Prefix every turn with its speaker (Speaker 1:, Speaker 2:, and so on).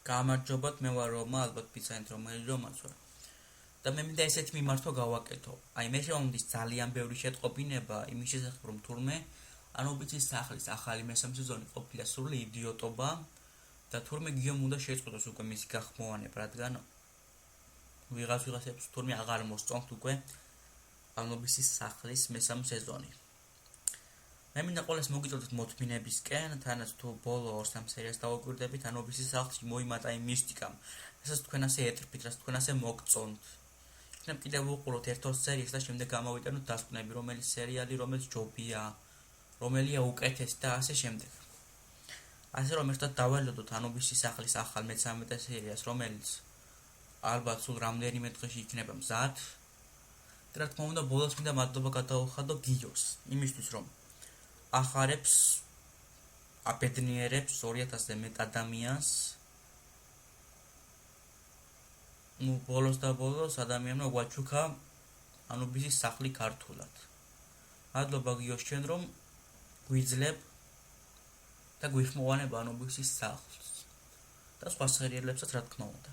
Speaker 1: გამარჯობათ, მე ვარ რომა, ალბათ პიცანით რომელი რომაც ვარ. და მე მინდა ესეთი მიმართვა გავაკეთო. აი მე შემომდის ძალიან ბევრი შეტყობინება იმის შესახებ, რომ თურმე ანობიცის სახლის ახალი მესამე სეზონი ყოფილა სრული იდიოტობა და თურმე გიომ უნდა შეწყვეტოს უკვე მისი გახმოვანება, რადგან ვიღაცებს თურმე აღარ მოსწონთ უკვე ანობიცის სახლის მესამე სეზონი. მე მინდა ყოველს მოგიწოდოთ მოთმინებისკენ, თანაც თუ ბოლო 2-3 სერიას დავაკვირდებით, ანობისის სახლში მოიმატა იმ მისტიკამ, რასაც თქვენ ასე ეტრფით, რასაც თქვენ ასე მოგწონთ. იქნებ კიდევ ვუყუროთ ერთ-ორ სერიას და შემდეგ გამოვიტანოთ დასკვნები, რომელი სერიალი, რომელიც ჯობია, რომელია უკეთესი და ასე შემდეგ. ასე რომ ერთად დავალოდოთ ანობისის სახლის ახალ მე-13 სერიას, რომელიც ალბათ სულ რამდენიმე დღეში იქნება მზად. და რა თქმა უნდა, ბოლოს მინდა მადლობა გადაუხადო გიოს, იმისთვის რომ ახარებს, აბედნიერებს 2000-ზე მეტ ადამიანს. ბოლოს და ბოლოს ადამიანმა გვაჩუქა ანობისის სახლი ქართულად. მადლობა გიოს შენ რომ გვიძლებ და გვიხმოვანებ ანობისის სახლს და სხვა სერიალებსაც რა თქმა უნდა.